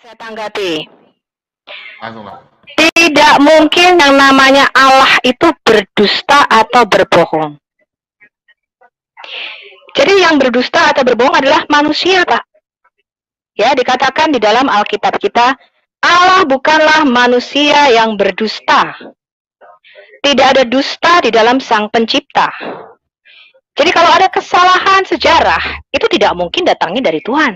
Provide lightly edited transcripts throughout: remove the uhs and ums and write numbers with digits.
Saya tanggapi. Langsung, Pak. Tidak mungkin yang namanya Allah itu berdusta atau berbohong. Jadi yang berdusta atau berbohong adalah manusia, Pak. Ya, dikatakan di dalam Alkitab kita, Allah bukanlah manusia yang berdusta. Tidak ada dusta di dalam Sang Pencipta. Jadi kalau ada kesalahan sejarah, itu tidak mungkin datangnya dari Tuhan.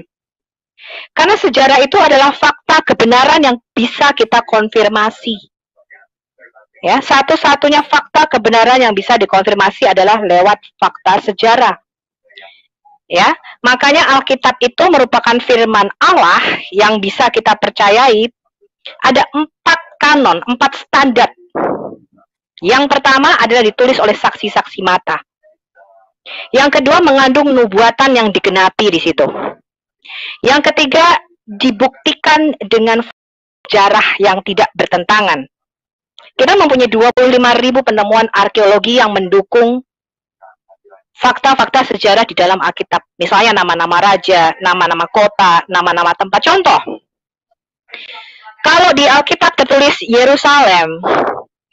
Karena sejarah itu adalah fakta kebenaran yang bisa kita konfirmasi. Ya, satu-satunya fakta kebenaran yang bisa dikonfirmasi adalah lewat fakta sejarah. Ya, makanya Alkitab itu merupakan firman Allah yang bisa kita percayai. Ada 4 kanon, 4 standar. Yang pertama adalah ditulis oleh saksi-saksi mata. Yang kedua mengandung nubuatan yang digenapi di situ. Yang ketiga dibuktikan dengan sejarah yang tidak bertentangan. Kita mempunyai 25.000 penemuan arkeologi yang mendukung fakta-fakta sejarah di dalam Alkitab. Misalnya nama-nama raja, nama-nama kota, nama-nama tempat. Contoh, kalau di Alkitab tertulis Yerusalem,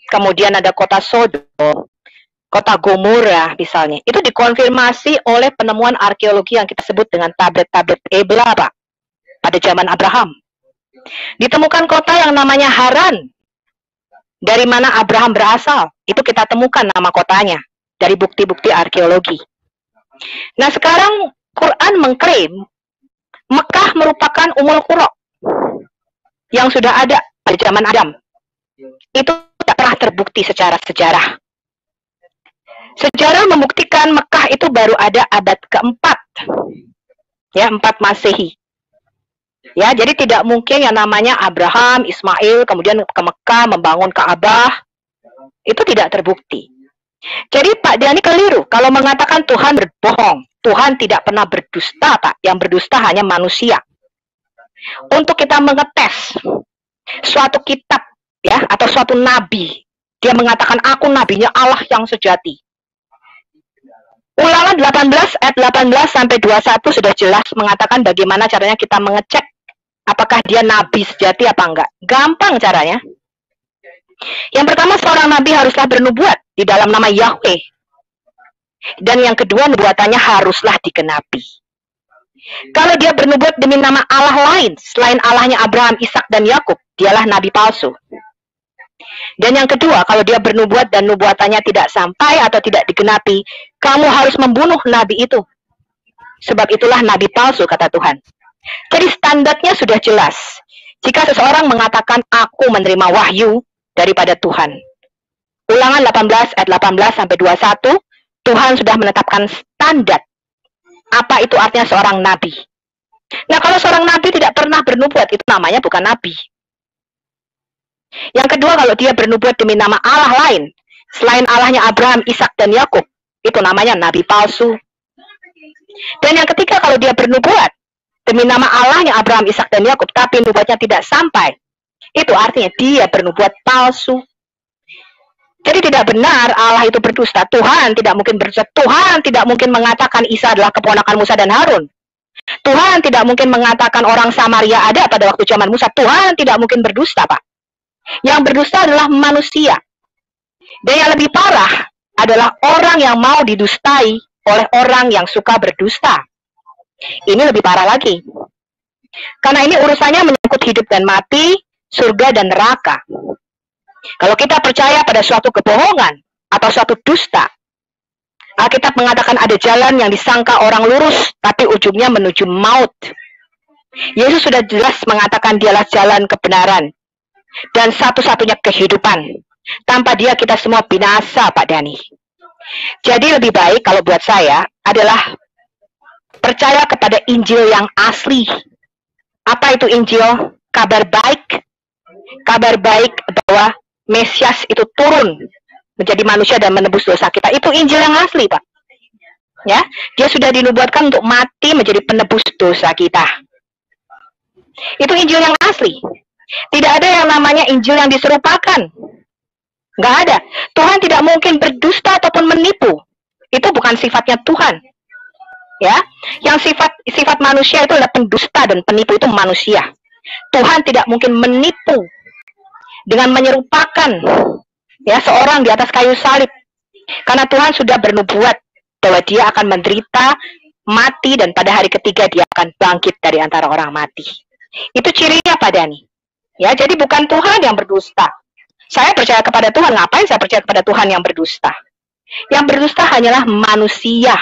kemudian ada kota Sodom, kota Gomora misalnya, itu dikonfirmasi oleh penemuan arkeologi yang kita sebut dengan tablet-tablet Ebla, Pak, pada zaman Abraham. Ditemukan kota yang namanya Haran, dari mana Abraham berasal, itu kita temukan nama kotanya dari bukti-bukti arkeologi. Nah, sekarang Quran mengklaim Mekah merupakan Umul Qura yang sudah ada pada zaman Adam. Itu tak pernah terbukti secara sejarah. Sejarah membuktikan Mekah itu baru ada abad keempat, ya, 4 Masehi. Ya, jadi tidak mungkin yang namanya Abraham, Ismail, kemudian ke Mekah membangun Ka'bah, itu tidak terbukti. Jadi Pak Dani keliru kalau mengatakan Tuhan berbohong. Tuhan tidak pernah berdusta, Pak. Yang berdusta hanya manusia. Untuk kita mengetes suatu kitab, ya, atau suatu nabi, dia mengatakan aku nabinya Allah yang sejati. Ulangan 18 ayat 18 sampai 21 sudah jelas mengatakan bagaimana caranya kita mengecek apakah dia nabi sejati apa enggak. Gampang caranya. Yang pertama, seorang nabi haruslah bernubuat di dalam nama Yahweh. Dan yang kedua, nubuatannya haruslah digenapi. Kalau dia bernubuat demi nama Allah lain selain Allahnya Abraham, Ishak dan Yakub, dialah nabi palsu. Dan yang kedua, kalau dia bernubuat dan nubuatannya tidak sampai atau tidak digenapi, kamu harus membunuh nabi itu. Sebab itulah nabi palsu, kata Tuhan. Jadi standarnya sudah jelas. Jika seseorang mengatakan aku menerima wahyu daripada Tuhan. Ulangan 18 ayat 18 sampai 21, Tuhan sudah menetapkan standar. Apa itu artinya seorang nabi? Nah, kalau seorang nabi tidak pernah bernubuat, itu namanya bukan nabi. Yang kedua, kalau dia bernubuat demi nama Allah lain selain Allahnya Abraham, Ishak dan Yakub, itu namanya nabi palsu. Dan yang ketiga, kalau dia bernubuat demi nama Allahnya Abraham, Ishak dan Yakub, tapi nubuatnya tidak sampai, itu artinya dia bernubuat palsu. Jadi tidak benar Allah itu berdusta. Tuhan tidak mungkin berdusta. Tuhan tidak mungkin mengatakan Isa adalah keponakan Musa dan Harun. Tuhan tidak mungkin mengatakan orang Samaria ada pada waktu zaman Musa. Tuhan tidak mungkin berdusta, Pak. Yang berdusta adalah manusia. Dan yang lebih parah adalah orang yang mau didustai oleh orang yang suka berdusta. Ini lebih parah lagi. Karena ini urusannya menyangkut hidup dan mati, surga dan neraka. Kalau kita percaya pada suatu kebohongan atau suatu dusta, Alkitab mengatakan ada jalan yang disangka orang lurus, tapi ujungnya menuju maut. Yesus sudah jelas mengatakan dialah jalan kebenaran dan satu-satunya kehidupan. Tanpa dia kita semua binasa, Pak Dani. Jadi lebih baik kalau buat saya adalah percaya kepada Injil yang asli. Apa itu Injil? Kabar baik. Kabar baik bahwa Mesias itu turun menjadi manusia dan menebus dosa kita. Itu Injil yang asli, Pak. Ya, dia sudah dinubuatkan untuk mati menjadi penebus dosa kita. Itu Injil yang asli. Tidak ada yang namanya Injil yang diserupakan. Nggak ada. Tuhan tidak mungkin berdusta ataupun menipu. Itu bukan sifatnya Tuhan. Ya, yang sifat manusia itu adalah pendusta dan penipu, itu manusia. Tuhan tidak mungkin menipu dengan menyerupakan ya seorang di atas kayu salib. Karena Tuhan sudah bernubuat bahwa dia akan menderita, mati, dan pada hari ketiga dia akan bangkit dari antara orang mati. Itu cirinya Pak Dhani. Ya, jadi bukan Tuhan yang berdusta. Saya percaya kepada Tuhan. Ngapain saya percaya kepada Tuhan yang berdusta? Yang berdusta hanyalah manusia.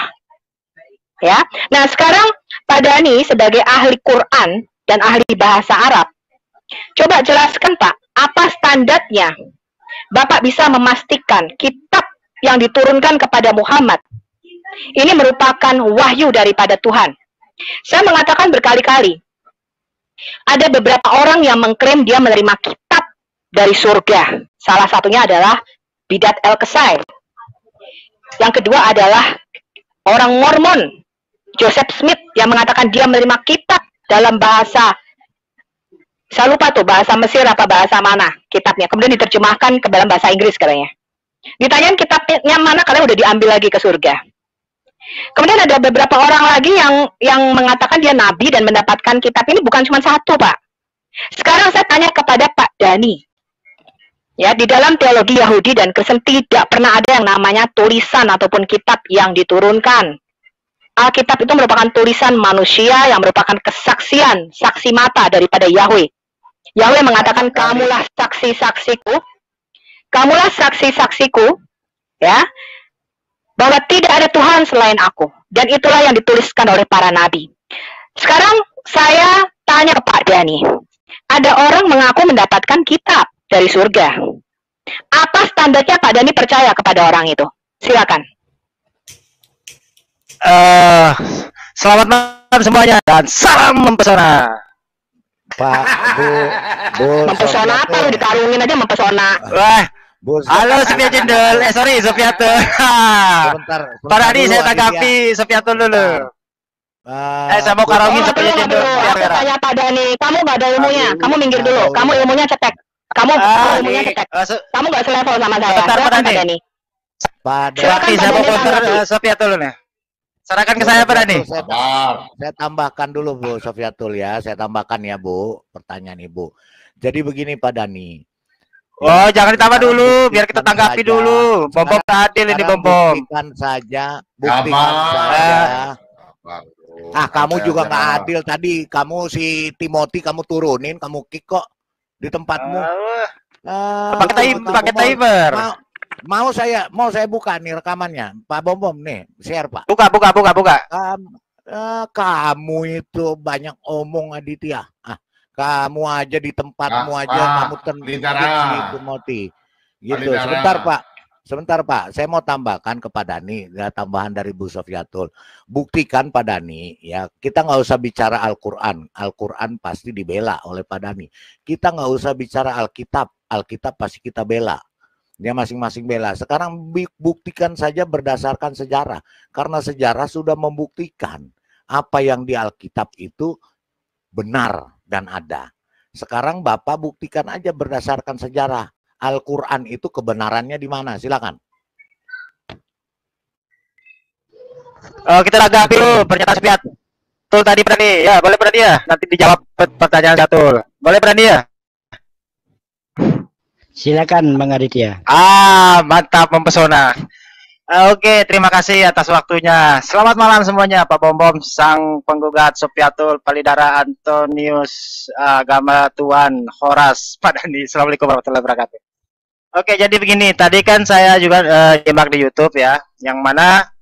Ya. Nah, sekarang Pak Dhani sebagai ahli Quran dan ahli bahasa Arab, coba jelaskan Pak, apa standarnya Bapak bisa memastikan kitab yang diturunkan kepada Muhammad ini merupakan wahyu daripada Tuhan. Saya mengatakan berkali-kali, ada beberapa orang yang mengklaim dia menerima kitab dari surga. Salah satunya adalah Bidat El-Qasai. Yang kedua adalah orang Mormon, Joseph Smith, yang mengatakan dia menerima kitab dalam bahasa, saya lupa tuh bahasa Mesir apa bahasa mana kitabnya. Kemudian diterjemahkan ke dalam bahasa Inggris katanya. Ditanyain kitabnya mana, kalian udah diambil lagi ke surga. Kemudian ada beberapa orang lagi yang mengatakan dia nabi dan mendapatkan kitab ini bukan cuma satu, Pak. Sekarang saya tanya kepada Pak Dhani. Ya, di dalam teologi Yahudi dan Kristen tidak pernah ada yang namanya tulisan ataupun kitab yang diturunkan. Alkitab itu merupakan tulisan manusia yang merupakan kesaksian, saksi mata daripada Yahweh. Yahweh mengatakan, kamulah saksi-saksiku. Kamulah saksi-saksiku, ya, bahwa tidak ada Tuhan selain aku. Dan itulah yang dituliskan oleh para nabi. Sekarang saya tanya ke Pak Dhani. Ada orang mengaku mendapatkan kitab dari surga. Apa standarnya Pak Dhani percaya kepada orang itu? Silakan. Selamat malam semuanya dan salam mempesona. Pak, Bu, Mempesona apa lu, dikarungin aja mempesona. Wah, Bu, halo Sofia Jendel, sorry Sofiatul. sebentar Pak Dhani dulu, saya tanggapi Sofiatul dulu. Saya mau karungin Sofia Jendel. Aku tanya Pak Dhani, kamu nggak ada ilmunya, kamu minggir dulu, kamu ilmunya cetek. Kamu ilmunya cetek. Kamu nggak selevel sama saya. Sebentar Pak Dhani. Pak Dhani, saya mau counter Sofiatul nih. Serahkan ke saya Pak Dhani. Saya tambahkan dulu Bu Sofiatul ya, saya tambahkan ya Bu, pertanyaan Ibu. Jadi begini Pak Dhani. Oh, jangan ditambah dulu, biar kita tanggapi dulu. Bom-bom adil ini bom-bom. Buktikan saja. Kamu juga nggak adil tadi. Kamu si Timothy kamu turunin, kamu kick kok di tempatmu. Pakai timer. Mau saya buka nih rekamannya, Pak Bom nih, share Pak. Buka. Kamu itu banyak omong Aditya. Kamu aja di tempatmu aja kamu tentuin Timothy. Gitu. Sebentar Pak. Saya mau tambahkan kepada Dhani, ya, tambahan dari Bu Sofiatul. Buktikan Pak Dhani, ya kita nggak usah bicara Al-Quran. Al-Quran pasti dibela oleh Pak Dhani. Kita nggak usah bicara Alkitab. Alkitab pasti kita bela. Dia masing-masing bela. Sekarang buktikan saja berdasarkan sejarah. Karena sejarah sudah membuktikan apa yang di Alkitab itu benar dan ada. Sekarang Bapak buktikan aja berdasarkan sejarah. Al-Quran itu kebenarannya di mana? Silakan. Kita tanggapi dulu pernyataan Sofiatul tadi Berani. Ya, boleh Berani ya? Nanti dijawab pertanyaan Sofiatul. Boleh Berani ya? Silakan Bang Aditya. Mantap, mempesona. Oke, terima kasih atas waktunya. Selamat malam semuanya, Pak Bom-Bom, sang penggugat, Sofiatul, Palidara, Antonius, Agama Tuan, Horas, Pak Dhani. Assalamualaikum warahmatullahi wabarakatuh. Oke, jadi begini, tadi kan saya juga nyimak di YouTube ya, yang mana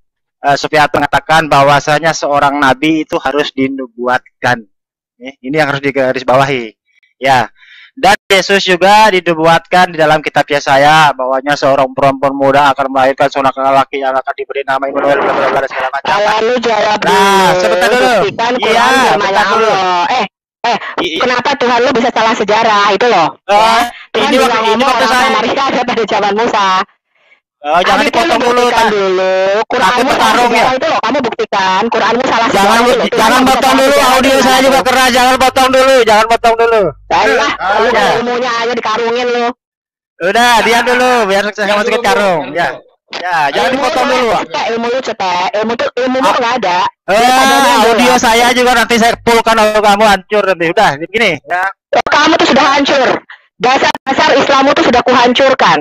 Sofiatul mengatakan bahwasanya seorang nabi itu harus dinubuatkan. Ini yang harus digarisbawahi. Ya. Dan Yesus juga dinubuatkan di dalam kitabnya saya bahwanya seorang perempuan muda akan melahirkan seorang laki yang akan diberi nama Immanuel dan segala macam. Lalu jawab sebentar dulu. Iya, sebentar dulu. Kenapa Tuhan lu bisa salah sejarah itu loh? Ini waktu saya Maria ada pada zaman Musa. Jangan dipotong dulu, Quranmu bertarung ya. Itu loh, kamu buktikan Quranmu salah. Jangan potong dulu, audio saya juga keras. Jangan potong dulu. Lah, lu ilmunya aja dikarungin lu. Udah, diam dulu, biar saya masukin karung. Ya, jangan dipotong dulu. Ilmu lu cetek, ilmu lu nggak ada. Audio saya juga nanti saya pulkan kalau kamu hancur nanti. Udah, begini ya. Kamu tuh sudah hancur. Dasar-dasar Islammu tuh sudah kuhancurkan.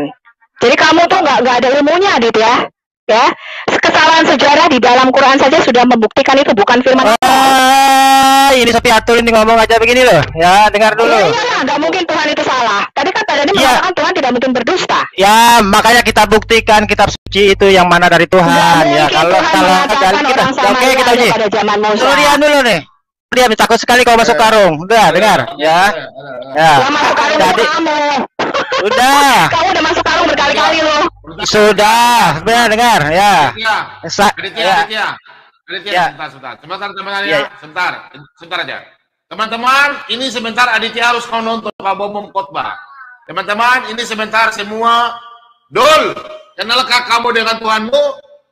Jadi kamu tuh nggak ada ilmunya, Adit ya. Ya, kesalahan sejarah di dalam Quran saja sudah membuktikan itu bukan firman Allah. Ini Sofiatul ini ngomong aja begini loh. Ya, dengar dulu. Iya, nggak mungkin Tuhan itu salah. Tadi kan tadi mengatakan Tuhan tidak mungkin berdusta. Ya, makanya kita buktikan kitab suci itu yang mana dari Tuhan. Ya, kalau kita, oke kita uji. Dulu dia dulu nih. Dia takut sekali kau masuk karung. Udah, dengar. Ya. Ya. Masuk karung Jadi, kamu. udah. Kamu udah masuk karung berkali-kali loh. Sudah, dengar ya. Aditya, sebentar, teman-teman ya, sebentar aja. Teman-teman, ini sebentar Aditya harus kau nonton Pak Bom khotbah. Teman-teman, ini sebentar semua. Dul, kenalkah kamu dengan Tuhanmu?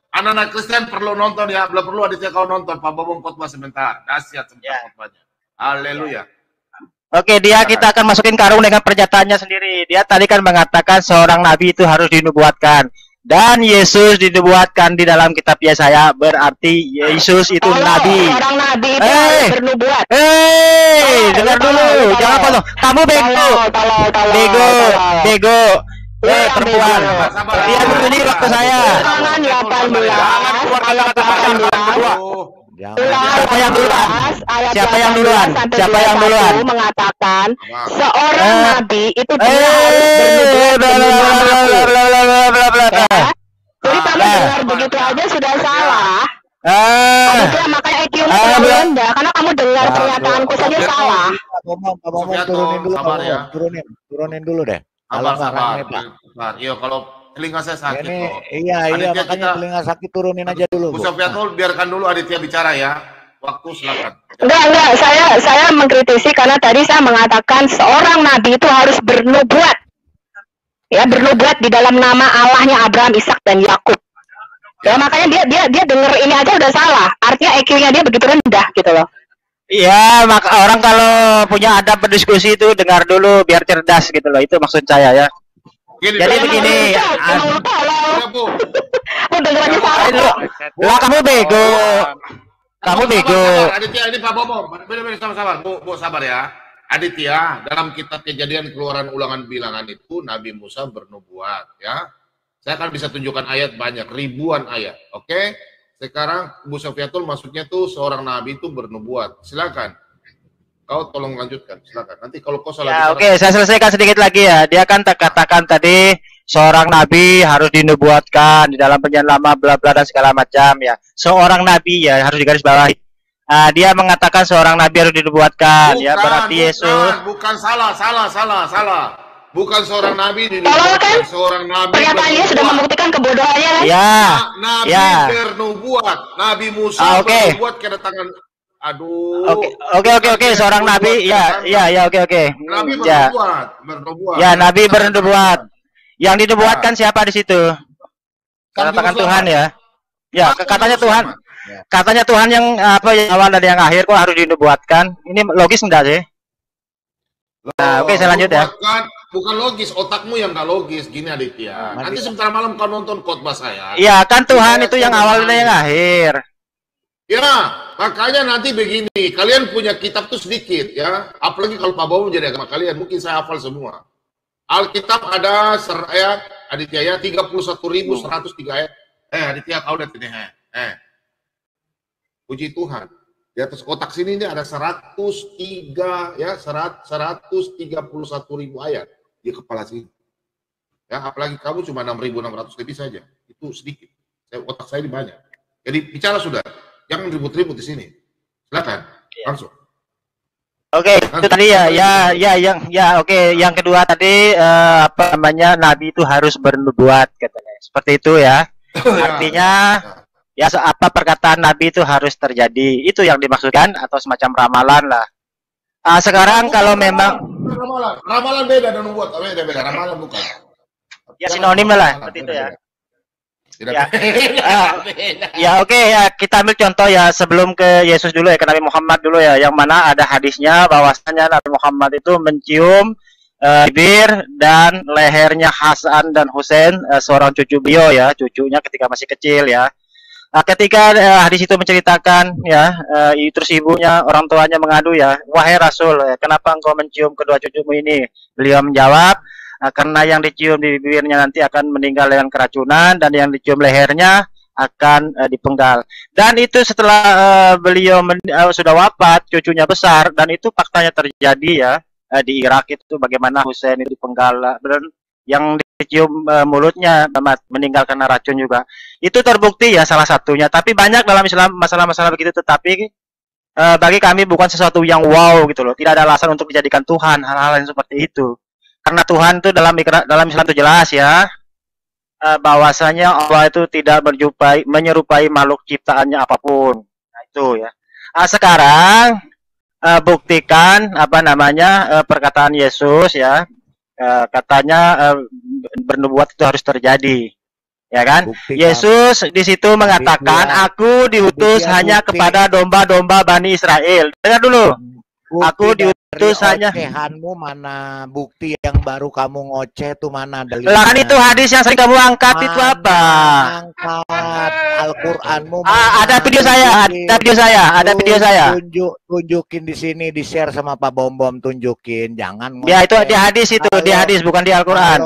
Anak-anak Kristen perlu nonton ya, belum perlu Aditya kau nonton Pak Bom khotbah sebentar. Dahsyat sebentar khotbahnya. Haleluya. Oke, kita akan masukin karung dengan pernyataannya sendiri. Dia tadi kan mengatakan seorang nabi itu harus dinubuatkan. Dan Yesus dinubuatkan di dalam kitab Yesaya, berarti Yesus itu nabi. Seorang nabi itu harus bernubuat. Dengar dulu. Jangan potong. Kamu bego. Bego. Perempuan. Dia berdiri waktu saya. Jangan 18. Siapa yang duluan? Mengatakan seorang nabi itu dia jadi kamu dengar begitu aja sudah salah. Makanya IQ-mu terlalu rendah karena kamu dengar pernyataanku saja salah. Turunin dulu deh. Sabar. Iya, kalau telinga saya sakit kok. Iya, makanya telinga sakit turunin aja dulu. Bu Sofiatul, biarkan dulu Aditya bicara ya. Waktu silakan. Enggak, saya mengkritisi karena tadi saya mengatakan seorang nabi itu harus bernubuat. Ya, bernubuat di dalam nama Allahnya Abraham, Ishak dan Yakub. Ya, makanya dia denger ini aja udah salah. Artinya IQ-nya dia begitu rendah gitu loh. Iya, maka orang kalau punya adab berdiskusi itu dengar dulu biar cerdas gitu loh. Itu maksud saya ya. Jadi begini, lah kamu bego. Aditya, ini Pak Bobo. Sabar. Bu, sabar ya. Aditya, dalam kitab Kejadian Keluaran Ulangan Bilangan itu Nabi Musa bernubuat ya. Saya akan bisa tunjukkan ayat banyak, ribuan ayat. Oke? Sekarang Bu Sofiatul maksudnya tuh seorang nabi itu bernubuat. Silakan. Kau tolong lanjutkan, silakan. Nanti kalau kau salah. Ya, oke, saya selesaikan sedikit lagi ya. Dia kan katakan tadi seorang nabi harus dinubuatkan di dalam perjanjian lama, bla bla dan segala macam ya. Seorang nabi ya harus digarisbawahi. Dia mengatakan seorang nabi harus dinubuatkan ya, berarti Yesus. Bukan salah. Bukan seorang nabi dinubuatkan, seorang nabi. Pernyataannya sudah membuktikan kebodohannya kan? Ya. Nabi bernubuat, Nabi Musa bernubuat kedatangan. Aduh. Oke. Seorang nabi, ya, oke. Nabi bernubuat. Ya, nabi bernubuat. Yang dinubuatkan siapa di situ? Katakan Tuhan ya. Ya, katanya Tuhan. Katanya Tuhan yang yang awal dan yang akhir kok harus dinubuatkan. Ini logis enggak sih? Nah, oke, saya lanjut ya. Bukan logis, otakmu yang nggak logis. Gini Aditya. Nanti sebentar malam kau nonton khotbah saya. Iya, kan Tuhan itu yang awal dan yang akhir. Ya, makanya nanti begini, kalian punya kitab tuh sedikit ya, apalagi kalau Pak Bowo menjadi agama kalian, mungkin saya hafal semua. Alkitab ada ayat, Aditya ya, 31.103 ayat. Aditya kau lihat ini, puji Tuhan. Di atas kotak sini ini ada 131.000 ayat di kepala sini. Ya, apalagi kamu cuma 6.600 lebih saja, itu sedikit. Otak saya ini banyak. Jadi bicara sudah. Jangan ribut-ribut di sini. Silakan, langsung. Oke, itu tadi oke. Yang kedua tadi nabi itu harus bernubuat katanya. Seperti itu ya. Artinya ya apa perkataan nabi itu harus terjadi. Itu yang dimaksudkan atau semacam ramalan lah. Sekarang kalau memang ramalan beda dan nubuat beda. Ramalan bukan. Ya sinonim lah seperti itu ya. Oke, kita ambil contoh ya sebelum ke Yesus dulu ya, ke Nabi Muhammad dulu ya, yang mana ada hadisnya bahwasanya Nabi Muhammad itu mencium bibir dan lehernya Hasan dan Husain, seorang cucu beliau ya, cucunya ketika masih kecil ya. Ketika hadis itu menceritakan ya, terus ibunya, orang tuanya mengadu ya, wahai Rasul, kenapa engkau mencium kedua cucumu ini? Beliau menjawab, karena yang dicium di bibirnya nanti akan meninggal dengan keracunan, dan yang dicium lehernya akan dipenggal. Dan itu setelah beliau sudah wafat, cucunya besar, dan itu faktanya terjadi ya, di Irak itu bagaimana Husain itu dipenggal, dan yang dicium mulutnya meninggal karena racun juga. Itu terbukti ya salah satunya. Tapi banyak dalam Islam masalah-masalah begitu, tetapi bagi kami bukan sesuatu yang wow gitu loh. Tidak ada alasan untuk dijadikan Tuhan hal-hal yang seperti itu. Karena Tuhan itu dalam Islam itu jelas ya, bahwasanya Allah itu tidak menyerupai makhluk ciptaannya apapun. Nah, itu ya. Sekarang buktikan perkataan Yesus ya. Katanya bernubuat itu harus terjadi, ya kan? Bukti Yesus di situ mengatakan, aku diutus hanya kepada domba-domba Bani Israel. Dengar dulu. Aku diutus hanya. Ocehanmu mana bukti yang baru kamu ngoceh tuh mana dalilnya? Lah itu hadis yang sering kamu angkat mana itu apa? Angkat Al-Qur'anmu. Ada video saya, ada video saya. Tunjukin di sini, di share sama Pak Bom, tunjukin. Jangan ngoceh. Ya itu di hadis itu, di hadis bukan di Al-Qur'an.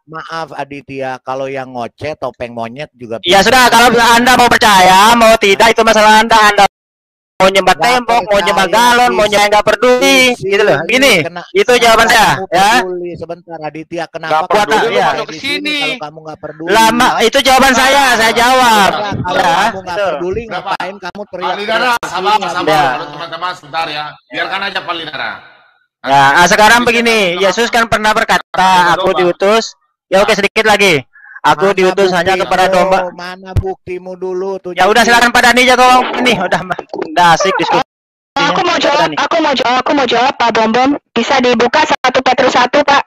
Maaf Aditya, kalau yang ngoceh topeng monyet juga. Ya sudah, kalau Anda mau percaya, mau tidak itu masalah Anda mau nyembah tembok, mau nyembah galon, mau nggak peduli, gitu loh. Ini, itu jawaban saya, ya. Sebentar Aditya, kenapa peduli masuk ke sini kalau kamu nggak peduli? Lama, itu jawaban saya jawab. Kalau kamu nggak peduli, ngapain kamu teriak? Palidara, sabar, teman-teman, sebentar ya. Biarkan aja Palidara. Ya, sekarang begini, Yesus kan pernah berkata, aku diutus. Ya oke, sedikit lagi. Aku diutus hanya kepada domba. Mana buktimu dulu tuh? Ya udah silakan pada Dani jago. Ini udah asik diskusi. Aku mau jawab Pak Bom. Bisa dibuka 1 Petrus 1, Pak.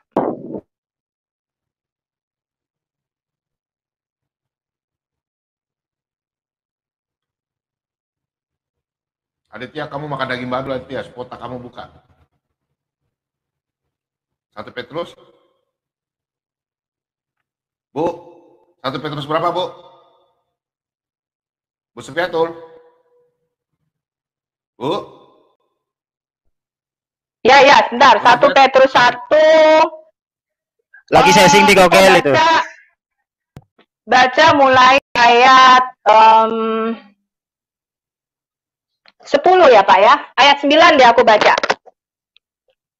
Aditya, kamu makan daging babi Aditya, spota kamu buka. 1 Petrus. Bu, 1 Petrus berapa, Bu? Bu Supiatul. Bu? Ya, sebentar. 1 Petrus 1. Lagi sesing di Google itu. Baca mulai ayat 10 ya, Pak ya. Ayat 9 deh aku baca.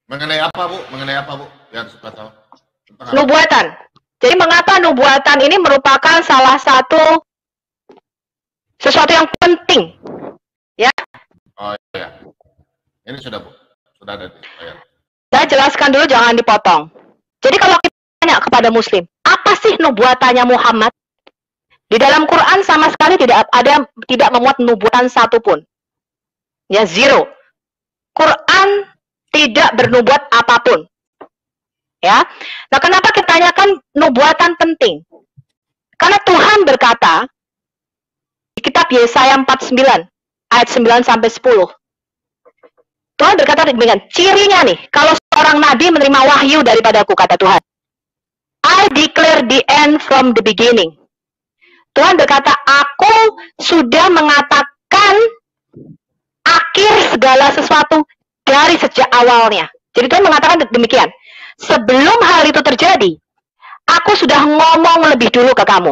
Mengenai apa, Bu? Biar supaya tahu. Nubuatan. Jadi mengapa nubuatan ini merupakan salah satu sesuatu yang penting, ya? Oh iya, ini sudah Bu, sudah ada di ayat. Saya jelaskan dulu, jangan dipotong. Jadi kalau kita tanya kepada Muslim, apa sih nubuatannya Muhammad? Di dalam Quran sama sekali tidak memuat nubuatan satupun, ya zero. Quran tidak bernubuat apapun. Ya, nah kenapa kita tanyakan nubuatan penting? Karena Tuhan berkata di kitab Yesaya 49 ayat 9 sampai 10. Tuhan berkata demikian, cirinya nih, kalau seorang nabi menerima wahyu daripadaku, kata Tuhan, I declare the end from the beginning. Tuhan berkata, aku sudah mengatakan akhir segala sesuatu dari sejak awalnya. Jadi Tuhan mengatakan demikian. Sebelum hal itu terjadi, aku sudah ngomong lebih dulu ke kamu.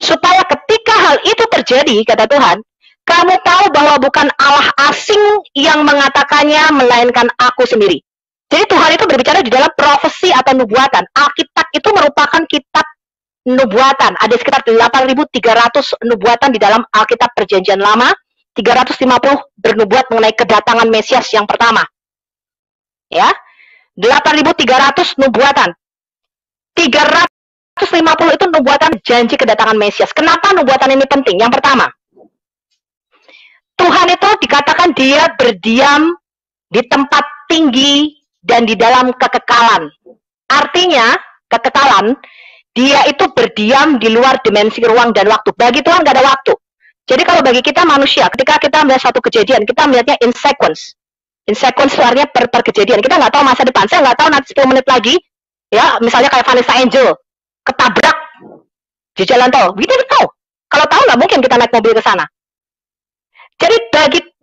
Supaya ketika hal itu terjadi, kata Tuhan, kamu tahu bahwa bukan Allah asing yang mengatakannya, melainkan aku sendiri. Jadi Tuhan itu berbicara di dalam profesi atau nubuatan. Alkitab itu merupakan kitab nubuatan. Ada sekitar 8.300 nubuatan di dalam Alkitab Perjanjian Lama. 350 bernubuat mengenai kedatangan Mesias yang pertama. Ya. 8.300 nubuatan. 350 itu nubuatan janji kedatangan Mesias. Kenapa nubuatan ini penting? Yang pertama, Tuhan itu dikatakan dia berdiam di tempat tinggi dan di dalam kekekalan. Artinya, kekekalan, dia itu berdiam di luar dimensi ruang dan waktu. Bagi Tuhan nggak ada waktu. Jadi kalau bagi kita manusia, ketika kita melihat satu kejadian, kita melihatnya in sequence. In sequence artinya per kejadian. Kita nggak tahu masa depan. Saya nggak tahu nanti 10 menit lagi, ya misalnya kayak Vanessa Angel ketabrak di jalan tol. We didn't know. Kalau tahu nggak mungkin kita naik mobil ke sana. Jadi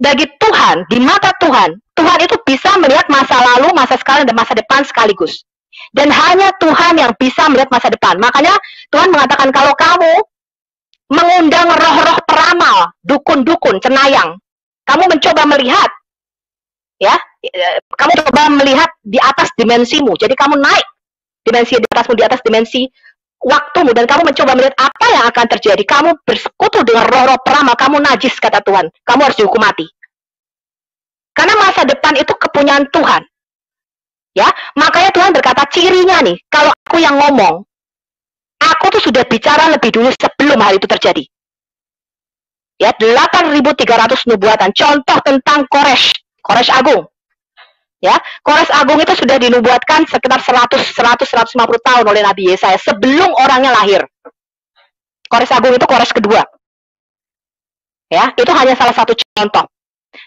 bagi Tuhan, di mata Tuhan, Tuhan itu bisa melihat masa lalu, masa sekarang, dan masa depan sekaligus. Dan hanya Tuhan yang bisa melihat masa depan. Makanya Tuhan mengatakan kalau kamu mengundang roh-roh peramal, dukun-dukun, cenayang, kamu mencoba melihat, ya, kamu coba melihat di atas dimensimu. Jadi kamu naik dimensi di atasmu, di atas dimensi waktumu, dan kamu mencoba melihat apa yang akan terjadi. Kamu bersekutu dengan roh-roh peramal, kamu najis, kata Tuhan. Kamu harus dihukum mati. Karena masa depan itu kepunyaan Tuhan. Ya, makanya Tuhan berkata cirinya nih, kalau aku yang ngomong, aku tuh sudah bicara lebih dulu sebelum hal itu terjadi. Ya, 8.300 nubuatan. Contoh tentang Kores Agung. Ya, Kores Agung itu sudah dinubuatkan sekitar 150 tahun oleh Nabi Yesaya sebelum orangnya lahir. Kores Agung itu Kores kedua. Ya, itu hanya salah satu contoh.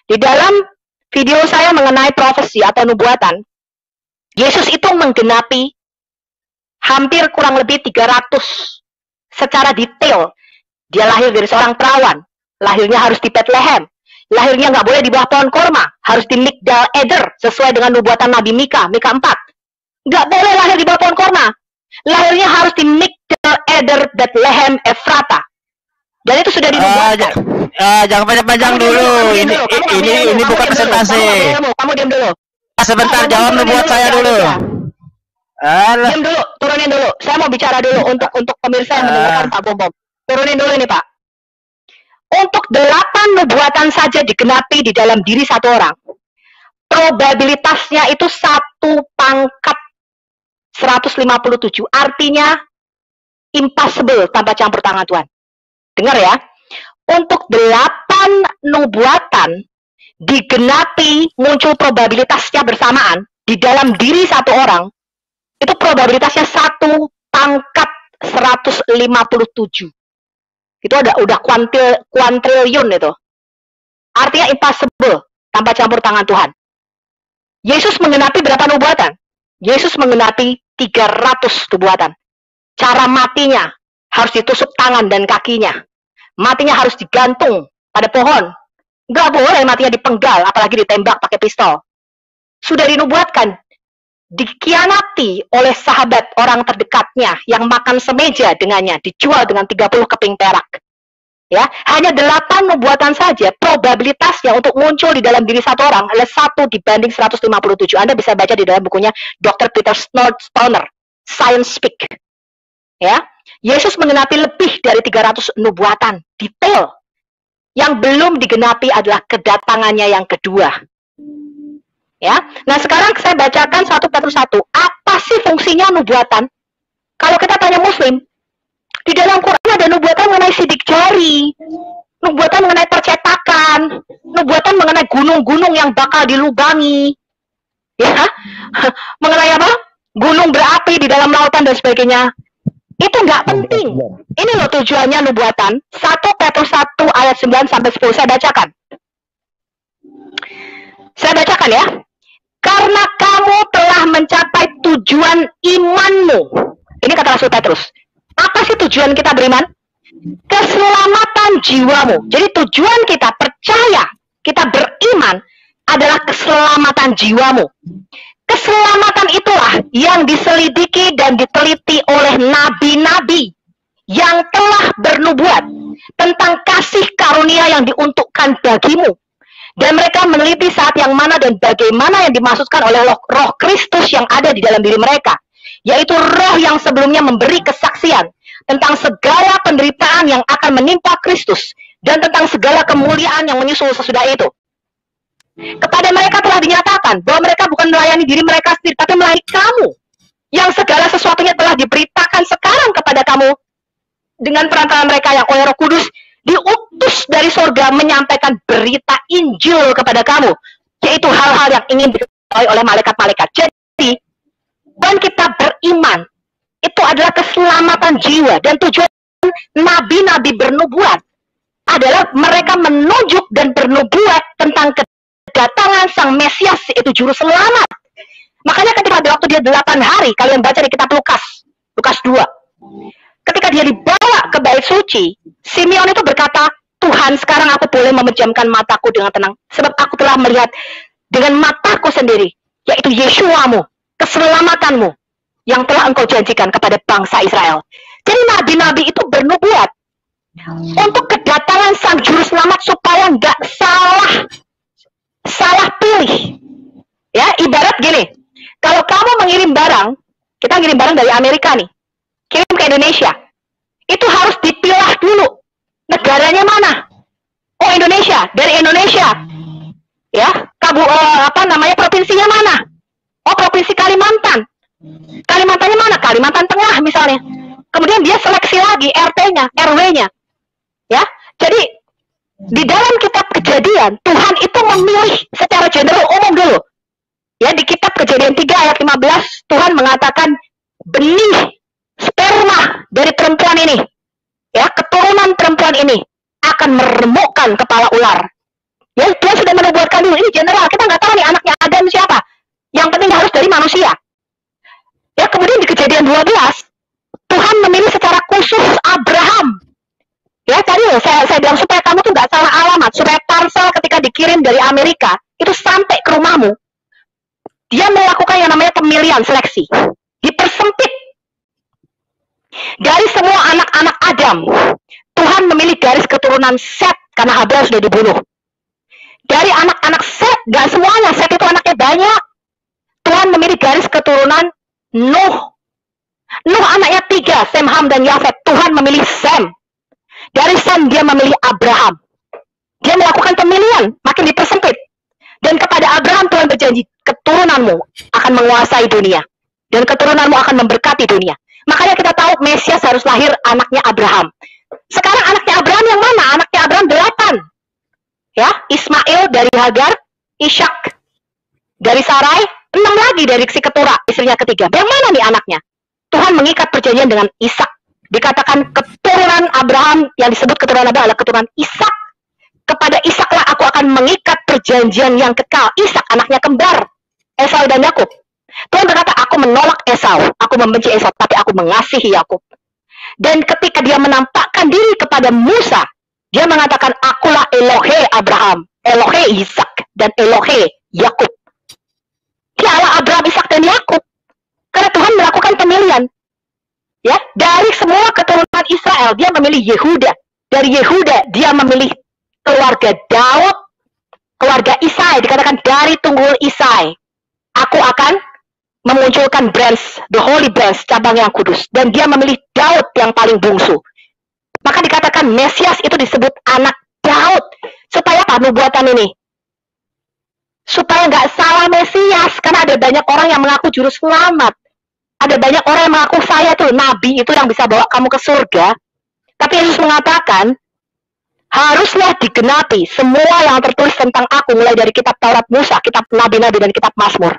Di dalam video saya mengenai profesi atau nubuatan, Yesus itu menggenapi hampir kurang lebih 300 secara detail. Dia lahir dari seorang perawan, lahirnya harus di Bethlehem, lahirnya nggak boleh di bawah pohon korma, harus di Migdal Eder, sesuai dengan nubuatan Nabi Mika 4. Nggak boleh lahir di bawah pohon korma, lahirnya harus di Migdal Eder, Bethlehem, Efrata. Dan itu sudah dinubuatkan. Jangan panjang-panjang dulu. Ini bukan presentasi. Kamu diam dulu. Sebentar, jawab nubuat saya dulu. Diam dulu, turunin dulu. Saya mau bicara dulu untuk pemirsa yang mendengarkan Pak Bom. Turunin dulu ini Pak. Untuk 8 nubuatan saja digenapi di dalam diri satu orang. Probabilitasnya itu 1/157. Artinya impossible tanpa campur tangan Tuhan. Dengar ya. Untuk 8 nubuatan digenapi muncul probabilitasnya bersamaan di dalam diri satu orang, itu probabilitasnya 1/157. Itu udah kuantriliun itu. Artinya impossible tanpa campur tangan Tuhan. Yesus menggenapi berapa nubuatan? Yesus menggenapi 300 nubuatan. Cara matinya harus ditusuk tangan dan kakinya. Matinya harus digantung pada pohon. Nggak boleh matinya dipenggal, apalagi ditembak pakai pistol. Sudah dinubuatkan, dikhianati oleh sahabat orang terdekatnya yang makan semeja dengannya, dijual dengan 30 keping perak. Ya, hanya 8 nubuatan saja, probabilitasnya untuk muncul di dalam diri satu orang adalah 1/157. Anda bisa baca di dalam bukunya Dr. Peter Stoner, Science Speak. Ya, Yesus menggenapi lebih dari 300 nubuatan, detail. Yang belum digenapi adalah kedatangannya yang kedua. Ya, nah sekarang saya bacakan 1 Petrus 1. Apa sih fungsinya nubuatan? Kalau kita tanya Muslim, di dalam Quran ada nubuatan mengenai sidik jari, nubuatan mengenai percetakan, nubuatan mengenai gunung-gunung yang bakal dilubangi, ya, mengenai apa? Gunung berapi di dalam lautan dan sebagainya. Itu nggak penting. Ini loh tujuannya nubuatan. 1 Petrus 1 ayat 9 sampai 10 saya bacakan. Saya bacakan ya. Karena kamu telah mencapai tujuan imanmu. Ini kata Rasul Petrus. Apa sih tujuan kita beriman? Keselamatan jiwamu. Jadi tujuan kita percaya, kita beriman adalah keselamatan jiwamu. Keselamatan itulah yang diselidiki dan diteliti oleh nabi-nabi yang telah bernubuat tentang kasih karunia yang diuntukkan bagimu. Dan mereka meneliti saat yang mana dan bagaimana yang dimaksudkan oleh roh Kristus yang ada di dalam diri mereka. Yaitu roh yang sebelumnya memberi kesaksian tentang segala penderitaan yang akan menimpa Kristus dan tentang segala kemuliaan yang menyusul sesudah itu. Kepada mereka telah dinyatakan bahwa mereka bukan melayani diri mereka sendiri, tapi melayani kamu, yang segala sesuatunya telah diberitakan sekarang kepada kamu dengan perantara mereka yang oleh Roh Kudus diutus dari surga menyampaikan berita Injil kepada kamu, yaitu hal-hal yang ingin diketahui oleh malaikat-malaikat. Jadi, dan kita beriman, itu adalah keselamatan jiwa, dan tujuan nabi-nabi bernubuat adalah mereka menunjuk dan bernubuat tentang kedatangan Sang Mesias, yaitu Juru Selamat. Makanya ketika waktu dia 8 hari, kalian baca di kitab Lukas 2. ketika dia dibawa ke bait suci, Simeon itu berkata, Tuhan, sekarang aku boleh memejamkan mataku dengan tenang, sebab aku telah melihat dengan mataku sendiri, yaitu Yeshuamu, keselamatanmu, yang telah engkau janjikan kepada bangsa Israel. Jadi nabi-nabi itu bernubuat untuk kedatangan sang juru selamat supaya nggak salah pilih. Ya, ibarat gini, kalau kamu mengirim barang, kita ngirim barang dari Amerika nih, kirim ke Indonesia, itu harus dipilah dulu negaranya mana. Oh, Indonesia, dari Indonesia, ya, provinsinya mana? Oh, provinsi Kalimantan. Kalimantannya mana? Kalimantan Tengah misalnya. Kemudian dia seleksi lagi RT-nya, RW-nya. Ya, jadi di dalam kitab Kejadian, Tuhan itu memilih secara general umum dulu. Ya, di kitab Kejadian 3 ayat 15, Tuhan mengatakan benih sperma dari perempuan ini, ya, keturunan perempuan ini akan meremukkan kepala ular. Ya, Tuhan sudah menubuatkan dulu, ini general, kita nggak tahu nih anaknya Adam siapa. Yang penting harus dari manusia. Ya, kemudian di Kejadian 12, Tuhan memilih secara khusus Abraham. Ya, tadi saya bilang supaya kamu tuh nggak salah alamat, supaya parsel ketika dikirim dari Amerika, itu sampai ke rumahmu. Dia melakukan yang namanya pemilihan, seleksi. Dipersempit. Dari semua anak-anak Adam, Tuhan memilih garis keturunan Set, karena Habel sudah dibunuh. Dari anak-anak Set, gak semuanya, Set itu anaknya banyak. Tuhan memilih garis keturunan Nuh. Nuh anaknya 3, Sem, Ham, dan Yafet. Tuhan memilih Sem. Dari Sem dia memilih Abraham. Dia melakukan pemilihan, makin dipersempit. Dan kepada Abraham Tuhan berjanji, keturunanmu akan menguasai dunia. Dan keturunanmu akan memberkati dunia. Makanya kita tahu Mesias harus lahir anaknya Abraham. Sekarang anaknya Abraham yang mana? Anaknya Abraham 8. Ya, Ismail dari Hagar, Ishak dari Sarai, 6 lagi dari si Ketura, istrinya ketiga. Yang mana nih anaknya? Tuhan mengikat perjanjian dengan Ishak. Dikatakan keturunan Abraham, yang disebut keturunan Abraham adalah keturunan Ishak. Kepada Ishaklah aku akan mengikat perjanjian yang kekal. Ishak anaknya kembar, Esau dan Yakub. Tuhan berkata, aku menolak Esau, aku membenci Esau, tapi aku mengasihi Yakub. Dan ketika dia menampakkan diri kepada Musa, dia mengatakan, akulah Elohe Abraham, Elohe Ishak, dan Elohe Yakub. Dialah Abraham, Ishak, dan Yakub. Karena Tuhan melakukan pemilihan. Ya, dari semua keturunan Israel, dia memilih Yehuda. Dari Yehuda, dia memilih keluarga Daud, keluarga Isai. Dikatakan dari tunggul Isai, aku akan memunculkan branch, the holy branch, cabang yang kudus. Dan dia memilih Daud yang paling bungsu. Maka dikatakan Mesias itu disebut anak Daud. Supaya apa nubuatan ini? Supaya nggak salah Mesias. Karena ada banyak orang yang mengaku juru selamat. Ada banyak orang yang mengaku saya tuh nabi itu yang bisa bawa kamu ke surga. Tapi Yesus mengatakan, haruslah digenapi semua yang tertulis tentang aku, mulai dari kitab Taurat Musa, kitab Nabi-Nabi, dan kitab Mazmur.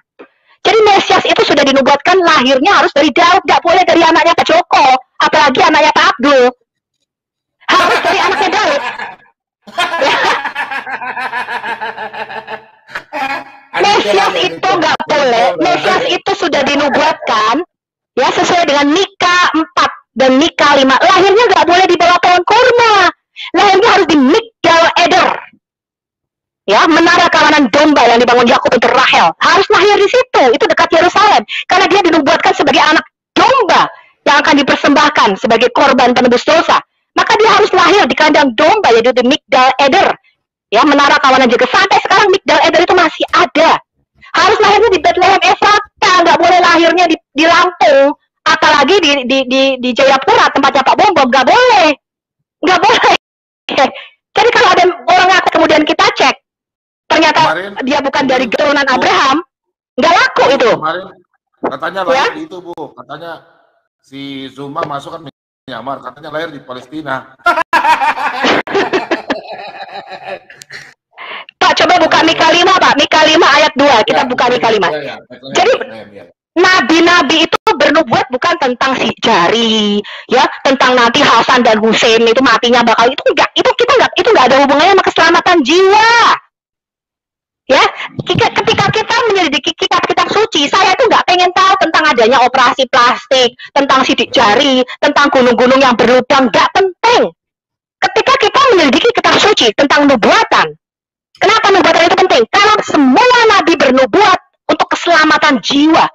Jadi Mesias itu sudah dinubuatkan lahirnya harus dari Daud, gak boleh dari anaknya Pak Joko, apalagi anaknya Pak Abdul. Harus dari anaknya Daud. Mesias itu gak boleh, Mesias itu sudah dinubuatkan, ya sesuai dengan Mika 4 dan Mika 5. Lahirnya gak boleh di bawah pohon kurma. Lahirnya harus di Migdal Eder. Ya, menara kawanan domba yang dibangun Yakub untuk Rahel. Harus lahir di situ, itu dekat Yerusalem. Karena dia dinubuatkan sebagai anak domba yang akan dipersembahkan sebagai korban penebus dosa. Maka dia harus lahir di kandang domba, yaitu di Migdal Eder. Ya, menara kawanan jaga. Sampai sekarang Migdal Eder itu masih ada. Harus lahirnya di Bethlehem Efrata, nggak boleh lahirnya di Lampung, apalagi di Jayapura, tempatnya Pak Bom Bom, nggak boleh. Nggak boleh. Jadi kalau ada orang ngaku kemudian kita cek, ternyata kemarin, dia bukan dari keturunan Abraham, nggak laku itu. Kemarin katanya lahir di itu, Bu. Katanya si Zuma masuk kan menyamar, katanya lahir di Palestina. Pak, coba buka Mika 5, Pak. Mika 5 ayat 2. Kita buka Mika 5. Jadi nabi-nabi itu bernubuat bukan tentang si Jari, ya, tentang nanti Hasan dan Hussein itu matinya bakal itu enggak, itu kita enggak, itu enggak ada hubungannya sama keselamatan jiwa. Ya, ketika kita menyelidiki kitab-kitab suci, saya tuh nggak pengen tahu tentang adanya operasi plastik, tentang sidik jari, tentang gunung-gunung yang berlubang, nggak penting. Ketika kita menyelidiki kitab suci tentang nubuatan, kenapa nubuatan itu penting? Karena semua nabi bernubuat untuk keselamatan jiwa,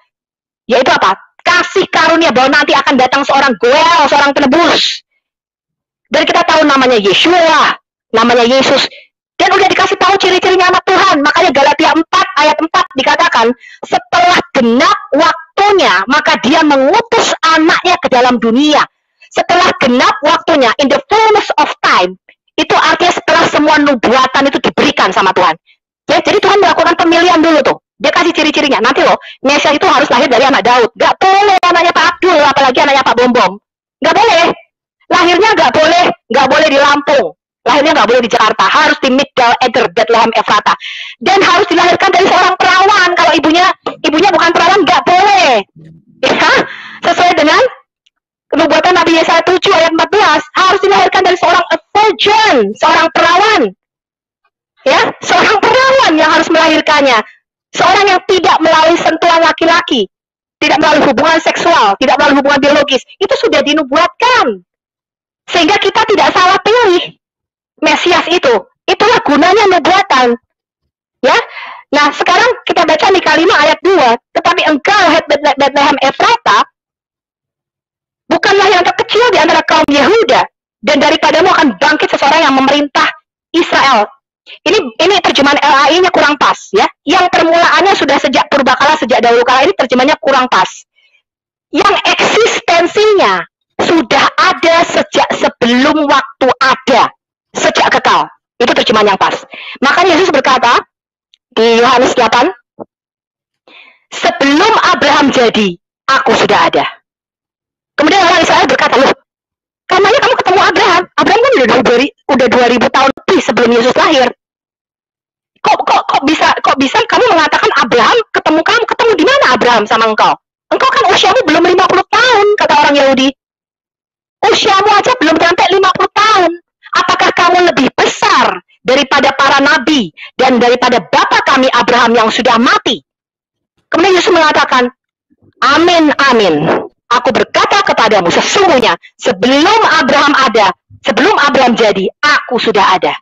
yaitu apa? Kasih karunia bahwa nanti akan datang seorang goel, seorang penebus. Dan kita tahu namanya Yeshua, namanya Yesus. Dan udah dikasih tahu ciri-cirinya anak Tuhan. Makanya Galatia 4 ayat 4 dikatakan, setelah genap waktunya, maka dia mengutus anaknya ke dalam dunia. Setelah genap waktunya, in the fullness of time, itu artinya setelah semua nubuatan itu diberikan sama Tuhan. Ya, jadi Tuhan melakukan pemilihan dulu tuh. Dia kasih ciri-cirinya. Nanti loh, Mesias itu harus lahir dari anak Daud. Gak boleh anaknya Pak Abdul, apalagi anaknya Pak Bombom. Gak boleh. Lahirnya gak boleh di Lampung. Lahirnya nggak boleh di Jakarta, harus di Migdal Eder, Bethlehem Efrata, dan harus dilahirkan dari seorang perawan. Kalau ibunya bukan perawan, nggak boleh. Ya, sesuai dengan nubuatan Nabi Yesaya 7 ayat 14, harus dilahirkan dari seorang virgin, seorang perawan. Ya, seorang perawan yang harus melahirkannya, seorang yang tidak melalui sentuhan laki-laki, tidak melalui hubungan seksual, tidak melalui hubungan biologis. Itu sudah dinubuatkan, sehingga kita tidak salah pilih Mesias itu. Itulah gunanya nubuatan. Ya. Nah, sekarang kita baca Mika 5 ayat 2. Tetapi engkau, Bethlehem Efrata, bukanlah yang terkecil di antara kaum Yehuda, dan daripadamu akan bangkit seseorang yang memerintah Israel. Ini terjemahan LAI-nya kurang pas, ya. Yang permulaannya sudah sejak purbakala, sejak dahulu kala, ini terjemahnya kurang pas. Yang eksistensinya sudah ada sejak sebelum waktu ada. Sejak kekal. Itu terjemahan yang pas. Makanya Yesus berkata di Yohanes 8, sebelum Abraham jadi, aku sudah ada. Kemudian orang Israel berkata, loh, karenanya kamu ketemu Abraham. Abraham kan udah 2000 tahun lebih sebelum Yesus lahir. Kok bisa kamu mengatakan Abraham ketemu di mana Abraham sama engkau? Engkau kan usiamu belum 50 tahun, kata orang Yahudi. Usiamu aja belum sampai 50 tahun. Apakah kamu lebih besar daripada para nabi dan daripada bapa kami Abraham yang sudah mati? Kemudian Yesus mengatakan, amin, amin. Aku berkata kepadamu, sesungguhnya sebelum Abraham ada, sebelum Abraham jadi, aku sudah ada.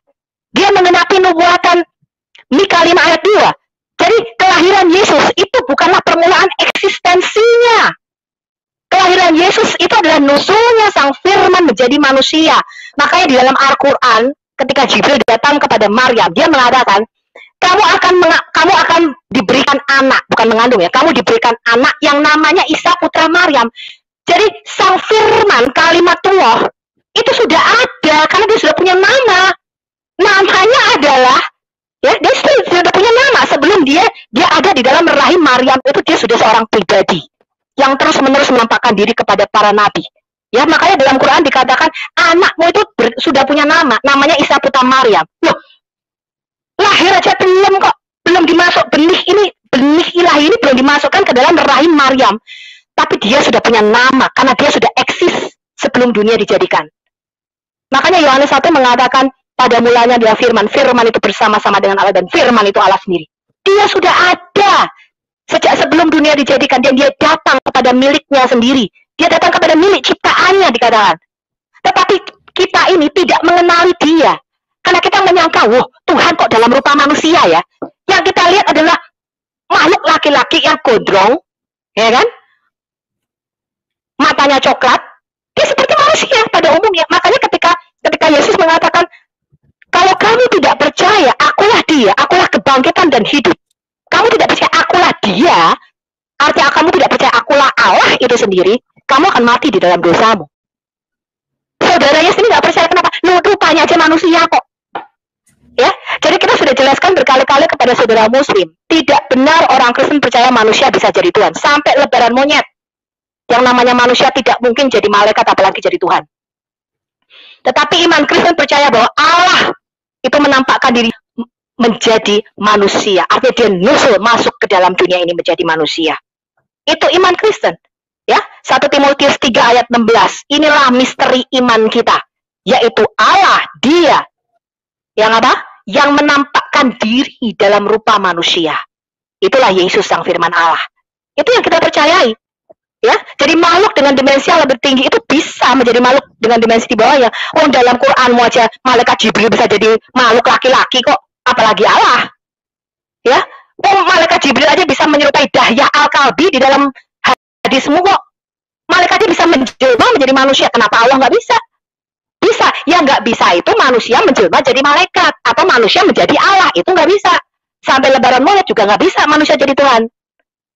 Dia mengenapi nubuatan Mika 5 ayat 2. Jadi kelahiran Yesus itu bukanlah permulaan eksistensinya. Kelahiran Yesus itu adalah nusulnya Sang Firman menjadi manusia. Makanya di dalam Al-Quran, ketika Jibril datang kepada Maryam, dia mengatakan, kamu akan diberikan anak, bukan mengandung ya, kamu diberikan anak yang namanya Isa putra Maryam. Jadi Sang Firman, kalimatullah, itu sudah ada, karena dia sudah punya nama. Namanya adalah, ya, dia sudah punya nama sebelum dia ada di dalam rahim Maryam, itu dia sudah seorang pribadi yang terus-menerus menampakkan diri kepada para nabi. Ya, makanya dalam Quran dikatakan anakmu itu sudah punya nama, namanya Isa putra Maryam. Loh, lahir aja belum dimasuk benih ilahi ini belum dimasukkan ke dalam rahim Maryam. Tapi dia sudah punya nama karena dia sudah eksis sebelum dunia dijadikan. Makanya Yohanes 1 mengatakan pada mulanya dia firman itu bersama-sama dengan Allah dan firman itu Allah sendiri. Dia sudah ada sejak sebelum dunia dijadikan, dan dia datang kepada miliknya sendiri. Dia datang kepada milik ciptaannya dikatakan. Tetapi kita ini tidak mengenali dia. Karena kita menyangka, wah, Tuhan kok dalam rupa manusia ya. Yang kita lihat adalah makhluk laki-laki yang gondrong, ya kan? Matanya coklat. Dia seperti manusia pada umumnya. Makanya ketika Yesus mengatakan, kalau kamu tidak percaya, akulah dia, akulah kebangkitan dan hidup. Kamu tidak percaya akulah dia, artinya kamu tidak percaya akulah Allah itu sendiri, kamu akan mati di dalam dosamu. Saudaranya sendiri nggak percaya, kenapa? Lu rupanya aja manusia kok. Ya, jadi kita sudah jelaskan berkali-kali kepada saudara muslim, tidak benar orang Kristen percaya manusia bisa jadi Tuhan. Sampai lebaran monyet, yang namanya manusia tidak mungkin jadi malaikat apalagi jadi Tuhan. Tetapi iman Kristen percaya bahwa Allah itu menampakkan diri menjadi manusia. Artinya dia nusul masuk ke dalam dunia ini menjadi manusia. Itu iman Kristen. Ya, 1 Timotius 3 ayat 16. Inilah misteri iman kita, yaitu Allah, dia yang apa? yang menampakkan diri dalam rupa manusia. Itulah Yesus sang firman Allah. Itu yang kita percayai. Ya, jadi makhluk dengan dimensi yang lebih tinggi itu bisa menjadi makhluk dengan dimensi di bawahnya. Oh, dalam Quranmu aja malaikat Jibril bisa jadi makhluk laki-laki kok, apalagi Allah. Ya, oh, malaikat Jibril aja bisa menyerupai Dahya Al-Kalbi di dalam hadismu kok. Malaikatnya bisa menjelma menjadi manusia, kenapa Allah nggak bisa? Bisa, yang nggak bisa itu manusia menjelma jadi malaikat atau manusia menjadi Allah, itu nggak bisa. Sampai lebaran monyet juga nggak bisa manusia jadi Tuhan.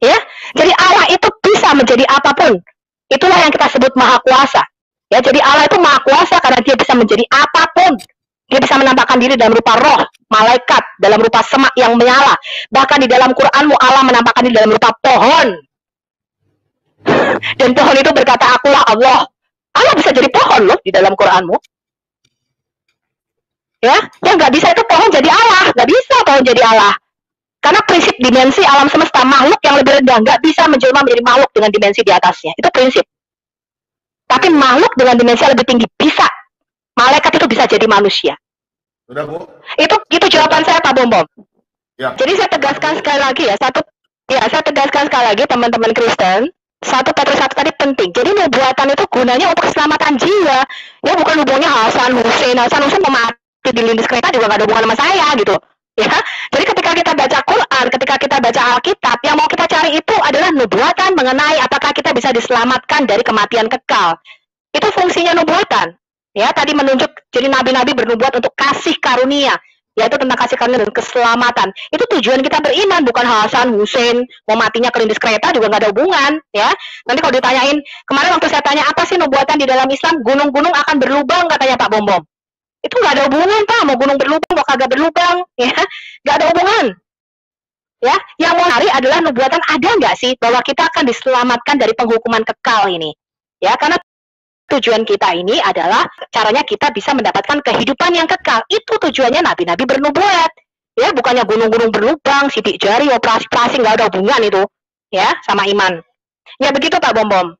Ya, jadi Allah itu bisa menjadi apapun. Itulah yang kita sebut maha kuasa. Ya, jadi Allah itu maha kuasa karena dia bisa menjadi apapun. Dia bisa menampakkan diri dalam rupa roh, malaikat, dalam rupa semak yang menyala. Bahkan di dalam Quranmu Allah menampakkan diri dalam rupa pohon. Dan pohon itu berkata, akulah Allah. Allah bisa jadi pohon loh di dalam Quranmu. Ya, yang nggak bisa itu pohon jadi Allah, nggak bisa pohon jadi Allah. Karena prinsip dimensi alam semesta, makhluk yang lebih rendah nggak bisa menjelma menjadi makhluk dengan dimensi di atasnya. Itu prinsip. Tapi makhluk dengan dimensi yang lebih tinggi bisa. Malaikat itu bisa jadi manusia. Sudah, Bu? Itu jawaban saya, Pak Bombom. Ya. Jadi saya tegaskan sekali lagi ya, saya tegaskan sekali lagi teman-teman Kristen, 1 Petrus 1 tadi penting. Jadi nubuatan itu gunanya untuk keselamatan jiwa. Ya, bukan hubungannya Hasan Hussein mau mati di lindis kereta juga nggak ada hubungan sama saya gitu. Ya, jadi ketika kita baca Quran, ketika kita baca Alkitab, yang mau kita cari itu adalah nubuatan mengenai apakah kita bisa diselamatkan dari kematian kekal. Itu fungsinya nubuatan. Ya, tadi menunjuk jadi nabi-nabi bernubuat untuk kasih karunia, yaitu tentang kasih karunia dan keselamatan. Itu tujuan kita beriman, bukan Hasan Hussein mau matinya kelindes kereta juga nggak ada hubungan. Ya, nanti kalau ditanyain kemarin waktu saya tanya apa sih nubuatan di dalam Islam, gunung-gunung akan berlubang katanya Pak Bombom. Itu nggak ada hubungan, Pak, mau gunung berlubang mau kagak berlubang, ya nggak ada hubungan. Ya, yang mau cari adalah nubuatan ada nggak sih bahwa kita akan diselamatkan dari penghukuman kekal ini. Ya, karena tujuan kita ini adalah caranya kita bisa mendapatkan kehidupan yang kekal. Itu tujuannya nabi-nabi bernubuat. Ya, bukannya gunung-gunung berlubang, sidik jari, operasi-operasi, nggak ada hubungan itu. Ya, sama iman. Ya begitu Pak Bombom.